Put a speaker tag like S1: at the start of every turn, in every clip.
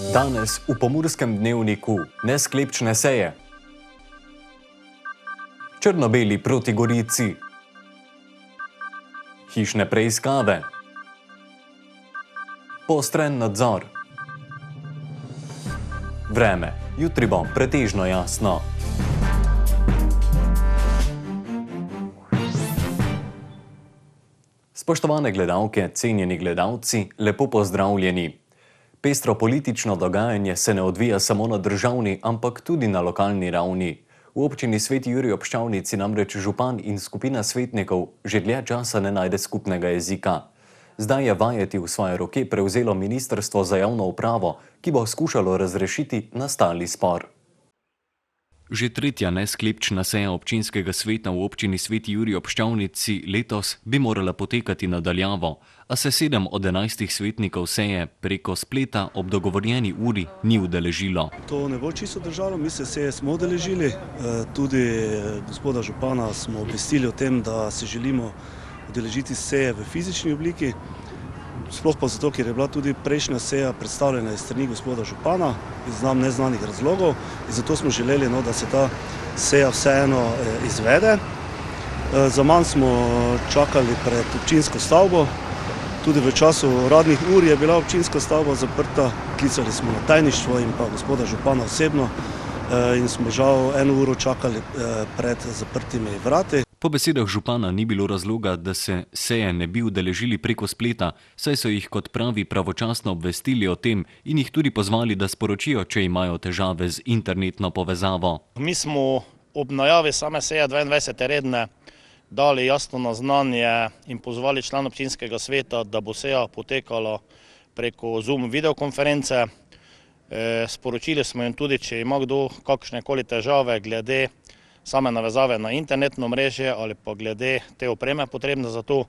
S1: Danes v Pomurskem dnevniku nesklepčne seje. Črno-beli proti Gorici. Hišne preiskave. Poostren nadzor. Vreme. Jutri bo pretežno jasno. Spoštovane gledalke, cenjeni gledalci, lepo pozdravljeni. Pestro politično dogajanje se ne odvija samo na državni, ampak tudi na lokalni ravni. V občini Sveti Jurij ob Ščavnici namreč župan in skupina svetnikov že dlje časa ne najde skupnega jezika. Zdaj je vajeti v svoje roke prevzelo Ministrstvo za javno upravo, ki bo skušalo razrešiti nastali spor. Že tretja nesklepčna seja občinskega sveta v občini Sveti Jurij ob Ščavnici letos bi morala potekati nadaljavo, a se 7 od 11 svetnikov seje preko spleta ob dogovorjeni uri ni udeležilo.
S2: To ne bo čisto držalo, mi se seje smo udeležili, tudi gospoda župana smo obvestili o tem, da se želimo udeležiti seje v fizični obliki, sploh pa zato, ker je bila tudi prejšnja seja predstavljena iz strani gospoda župana iz nam neznanih razlogov in zato smo želeli, da se ta seja vseeno izvede. Zaman smo čakali pred občinsko stavbo, tudi v času uradnih ur je bila občinska stavba zaprta, klicali smo na tajništvo in pa gospoda župana osebno in smo žal 1 uro čakali pred zaprtimi vrati.
S1: Po besedah župana ni bilo razloga, da se seje ne bi udeležili preko spleta, saj so jih, kot pravi, pravočasno obvestili o tem in jih tudi pozvali, da sporočijo, če imajo težave z internetno povezavo.
S3: Mi smo ob najavi same seje 22. redne dali jasno naznanje in pozvali član občinskega sveta, da bo seja potekala preko Zoom videokonference. Sporočili smo jim tudi, če ima kdo kakšnekoli težave glede same navezave na internetno mreže ali pa glede te opreme potrebne za to.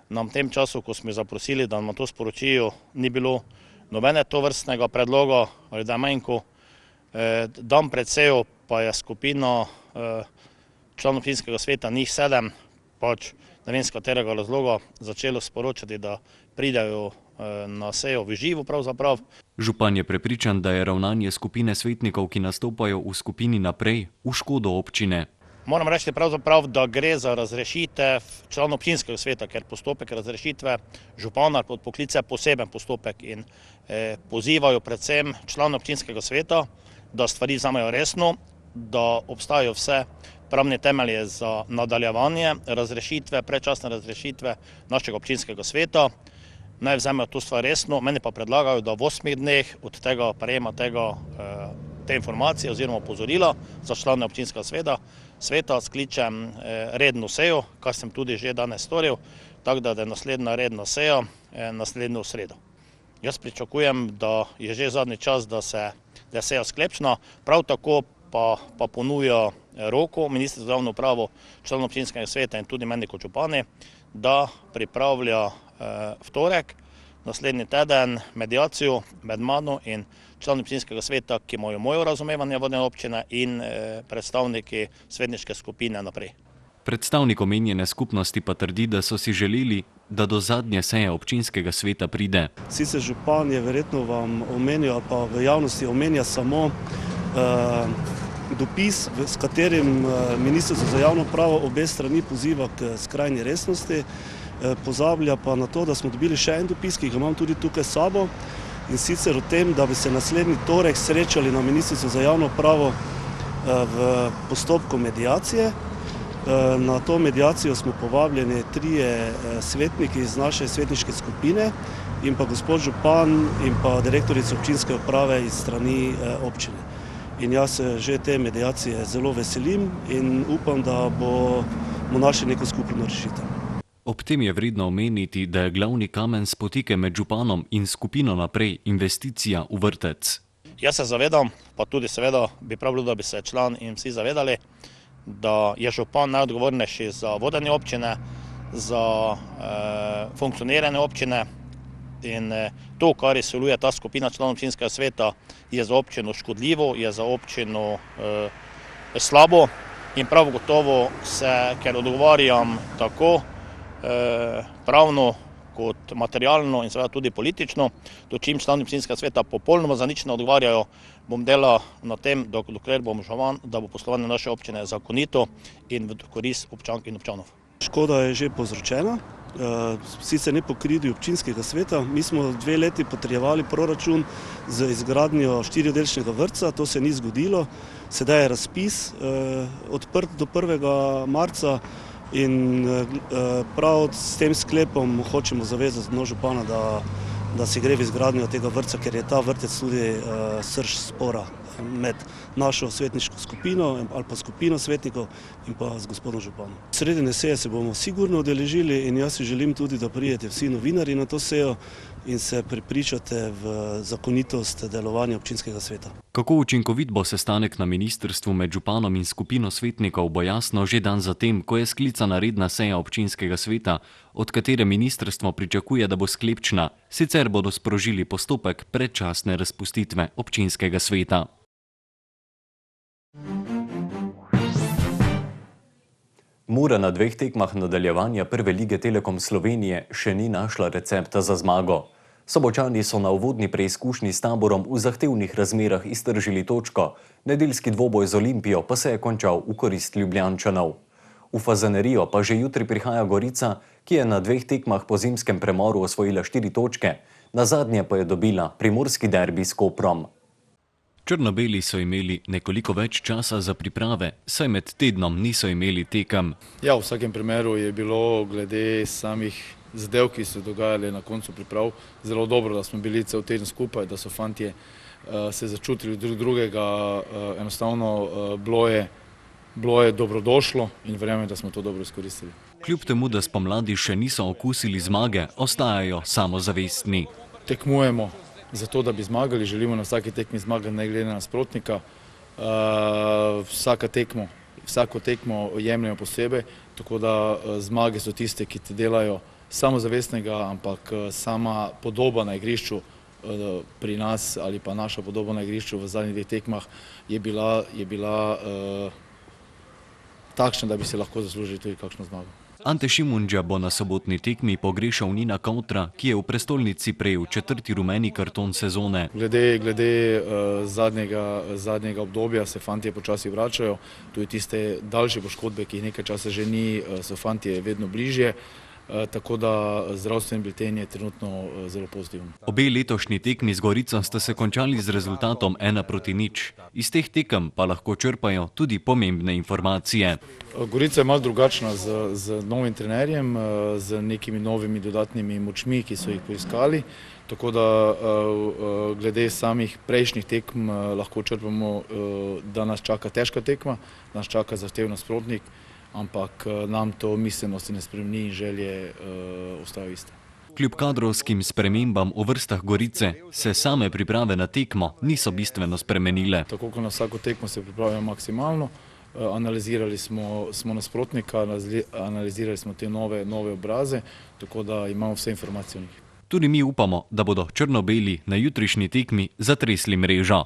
S3: Nam v tem času, ko smo zaprosili, da nam to sporočijo, ni bilo nobene tovrstnega predloga ali da je manjko. Dan pred sejo pa je skupina članov občinskega sveta, njih 7, pač ne vem z katerega razloga, začelo sporočati, da pridejo na sejo v živo pravzaprav.
S1: Župan je prepričan, da je ravnanje skupine svetnikov, ki nastopajo v skupini Naprej, v škodo občine.
S3: Moram reči pravzaprav, da gre za razrešitev članov občinskega sveta, ker postopek razrešitve župana pod poklice poseben postopek in pozivajo predvsem članov občinskega sveta, da stvari vzamejo resno, da obstajajo vse pravne temelje za nadaljevanje razrešitve, predčasne razrešitve našega občinskega sveta. Naj vzamejo to stvar resno, meni pa predlagajo, da v 8 dneh od tega prejema te informacije oziroma opozorila za člane občinskega sveta skličem redno sejo, kar sem tudi že danes storil, tako da je naslednja redna seja naslednjo sredo. Jaz pričakujem, da je že zadnji čas, da je seja sklepčna, prav tako pa ponuja roko Ministrstvo za javno upravo, član občinskega sveta in tudi meni kot župani, da pripravlja v torek, naslednji teden, mediacijo med mano in člani občinskega sveta, ki imajo moje razumevanje vodene občine in predstavniki svetniške skupine Naprej.
S1: Predstavnik omenjene skupnosti pa trdi, da so si želeli, da do zadnje seje občinskega sveta pride.
S2: Sicer župan je verjetno vam omenil ali pa v javnosti omenja samo dopis, s katerim Ministrstvo za javno upravo obe strani poziva k skrajni resnosti. Pozablja pa na to, da smo dobili še en dopis, ki ga imam tudi tukaj s sabo, in sicer o tem, da bi se naslednji torek srečali na Ministrstvu za javno upravo v postopku mediacije. Na to mediacijo smo povabljeni 3 svetniki iz naše svetniške skupine in pa gospod župan in pa direktorica občinske uprave iz strani občine. In jaz se že te mediacije zelo veselim in upam, da bomo našli neko skupno rešitev.
S1: Ob tem je vredno omeniti, da je glavni kamen spotike med županom in skupino Naprej investicija v vrtec.
S3: Jaz se zavedam, pa tudi seveda bi prav bilo, da bi se član in vsi zavedali, da je župan najodgovornejši za vodenje občine, za funkcioniranje občine in to, kar izsiljuje ta skupina članov občinskega sveta, je za občino škodljivo, je za občino slabo in prav gotovo se, ker odgovarjam tako pravno kot materialno in seveda tudi politično. Dočim člani občinskega sveta popolnoma za nič ne odgovarjajo, bom delal na tem, dokler bom župan, da bo poslovanje naše občine zakonito in v korist občank in občanov.
S2: Škoda je že povzročena, sicer ne po krivdi občinskega sveta. Mi smo 2 leti potrjevali proračun z izgradnjo 4-oddelčnega vrtca, to se ni zgodilo. Sedaj je razpis odprt do 1. marca in prav s tem sklepom hočemo zavezati župana, da se gre v izgradnjo tega vrtca, ker je ta vrtec tudi srž spora med našo svetniško skupino ali pa skupino svetnikov in pa z gospodom županom. Sredine seje se bomo sigurno udeležili in jaz si želim tudi, da pridete vsi novinarji na to sejo in se prepričate v zakonitost delovanja občinskega sveta.
S1: Kako učinkovit bo sestanek na ministrstvu med županom in skupino svetnikov, bo jasno že dan zatem, ko je sklicana redna seja občinskega sveta, od katere ministrstvo pričakuje, da bo sklepčna, sicer bodo sprožili postopek predčasne razpustitve občinskega sveta. Mura na 2 tekmah nadaljevanja prve lige Telekom Slovenije še ni našla recepta za zmago. Sobočani so na uvodni preizkušnji s Taborom v zahtevnih razmerah iztržili točko, nedeljski dvoboj z Olimpijo pa se je končal v korist Ljubljančanov. V Fazenerijo pa že jutri prihaja Gorica, ki je na 2 tekmah po zimskem premoru osvojila 4 točke, nazadnje pa je dobila primorski derbi s Koprom. Črno-beli so imeli nekoliko več časa za priprave, saj med tednom niso imeli tekem.
S4: Ja, v vsakem primeru je bilo glede samih zadev, ki so dogajali na koncu priprav, zelo dobro, da smo bili cel teden skupaj, da so fantje se začutili drugega, enostavno bilo je dobrodošlo in verjamem, da smo to dobro izkoristili.
S1: Kljub temu, da spomladi še niso okusili zmage, ostajajo samozavestni.
S4: Tekmujemo zato, da bi zmagali, želimo na vsaki tekmi zmagati, ne glede na nasprotnika. Vsako tekmo jemljemo posebej, tako da zmage so tiste, ki te delajo samozavestnega, ampak sama podoba na igrišču pri nas ali pa naša podoba na igrišču v zadnjih 2 tekmah je bila takšna, da bi se lahko zaslužili tudi kakšno zmago.
S1: Ante Šimundža bo na sobotni tekmi pogrešal Nina Kautra, ki je v prestolnici prejel 4. rumeni karton sezone.
S4: Glede zadnjega obdobja se fantje počasi vračajo, tudi tiste daljše poškodbe, ki jih nekaj časa že ni, so fantje vedno bližje. Tako da zdravstveni bilten je trenutno zelo pozitiven.
S1: Obe letošnji tekmi z Gorico sta se končali z rezultatom 1-0. Iz teh tekem pa lahko črpajo tudi pomembne informacije.
S4: Gorica je malo drugačna z novim trenerjem, z nekimi novimi dodatnimi močmi, ki so jih poiskali. Tako da glede samih prejšnjih tekm lahko črpamo, da nas čaka težka tekma, nas čaka zahteven nasprotnik, ampak nam to miselnosti ne spremeni in želje ostajajo iste.
S1: Kljub kadrovskim spremembam v vrstah Gorice se same priprave na tekmo niso bistveno spremenile.
S4: Tako kot na vsako tekmo se pripravljamo maksimalno, analizirali smo nasprotnika, analizirali smo te nove obraze, tako da imamo vse informacije o njih.
S1: Tudi mi upamo, da bodo črno-beli na jutrišnji tekmi zatresli mrežo.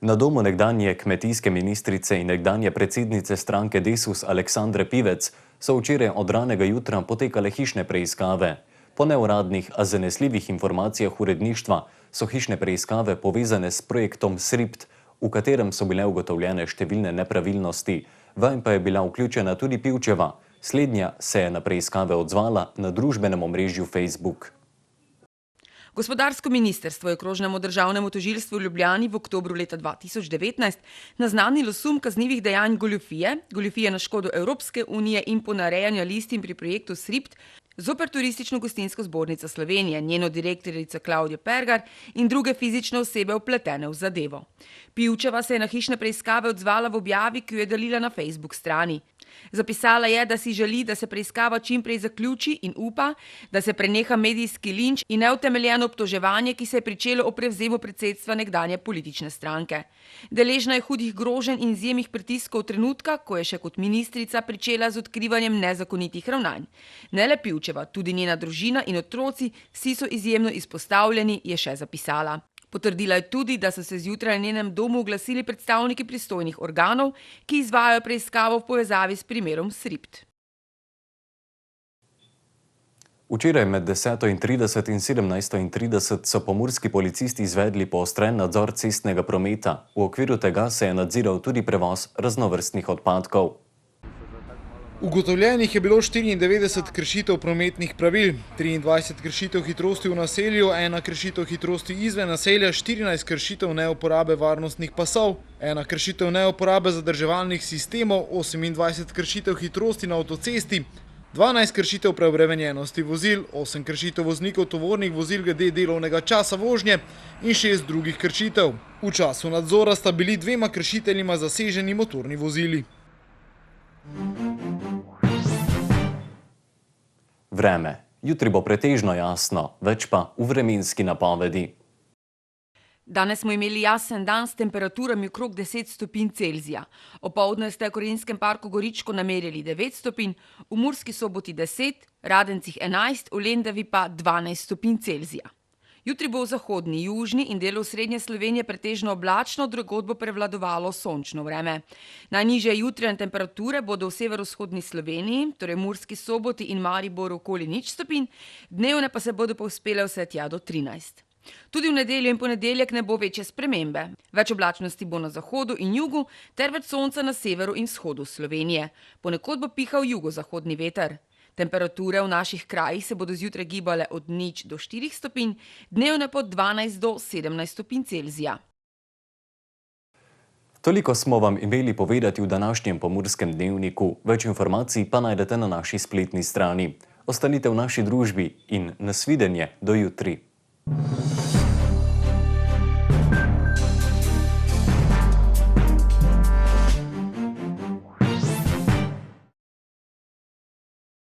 S1: Na domu nekdanje kmetijske ministrice in nekdanje predsednice stranke Desus Aleksandre Pivec so včeraj od ranega jutra potekale hišne preiskave. Po neuradnih, a zanesljivih informacijah uredništva so hišne preiskave povezane s projektom SRIPT, v katerem so bile ugotovljene številne nepravilnosti. Vanj pa je bila vključena tudi Pivčeva. Slednja se je na preiskave odzvala na družbenem omrežju Facebook.
S5: Gospodarsko ministrstvo je okrožnemu državnemu tožilstvu v Ljubljani v oktobru leta 2019 naznanilo sum kaznivih dejanj goljufije na škodo Evropske unije in ponarejanja listin pri projektu SRIPT zoper Turistično-gostinsko zbornico Slovenije, njeno direktorico Klavdijo Pergar in druge fizične osebe vpletene v zadevo. Pivčeva se je na hišne preiskave odzvala v objavi, ki jo je delila na Facebook strani. Zapisala je, da si želi, da se preiskava čim prej zaključi in upa, da se preneha medijski linč in neutemeljeno obtoževanje, ki se je pričelo ob prevzemu predsedstva nekdanje politične stranke. Deležna je hudih groženj in izjemnih pritiskov trenutka, ko je še kot ministrica pričela z odkrivanjem nezakonitih ravnanj. Ne le Pivčeva, tudi njena družina in otroci vsi so izjemno izpostavljeni, je še zapisala. Potrdila je tudi, da so se zjutraj na njenem domu oglasili predstavniki pristojnih organov, ki izvajajo preiskavo v povezavi s primerom SRIPT.
S1: Včeraj med 10:30 in 17:30 so pomurski policisti izvedli poostren nadzor cestnega prometa. V okviru tega se je nadziral tudi prevoz raznovrstnih odpadkov.
S6: Ugotovljenih je bilo 94 kršitev prometnih pravil, 23 kršitev hitrosti v naselju, 1 kršitev hitrosti izven naselja, 14 kršitev neuporabe varnostnih pasov, 1 kršitev neuporabe zadrževalnih sistemov, 28 kršitev hitrosti na avtocesti, 12 kršitev preobremenjenosti vozil, 8 kršitev voznikov tovornih vozil glede delovnega časa vožnje in 6 drugih kršitev. V času nadzora sta bili 2 kršiteljima zaseženi motorni vozili.
S1: Vreme. Jutri bo pretežno jasno, več pa v vremenski napovedi.
S5: Danes smo imeli jasen dan s temperaturami okrog 10 stopinj Celzija. Opoldne ste v Korenjskem parku Goričko namerili 9 stopinj, v Murski Soboti 10, Radencih 11, v Lendavi pa 12 stopinj Celzija. Jutri bo v zahodni, južni in delu srednje Slovenije pretežno oblačno, drugod bo prevladovalo sončno vreme. Najnižje jutranje temperature bodo v severovzhodni Sloveniji, torej Murski Soboti in Mariboru okoli 0 stopinj, dnevne pa se bodo povzpele vse tja do 13. Tudi v nedeljo in ponedeljek ne bo večje spremembe. Več oblačnosti bo na zahodu in jugu, ter več sonca na severu in vzhodu Slovenije. Ponekod bo pihal jugozahodni veter. Temperature v naših krajih se bodo zjutraj gibale od 0 do 4 stopinj, dnevne pa od 12 do 17 stopinj Celzija.
S1: Toliko smo vam imeli povedati v današnjem Pomurskem dnevniku. Več informacij pa najdete na naši spletni strani. Ostanite v naši družbi in nasvidenje do jutri.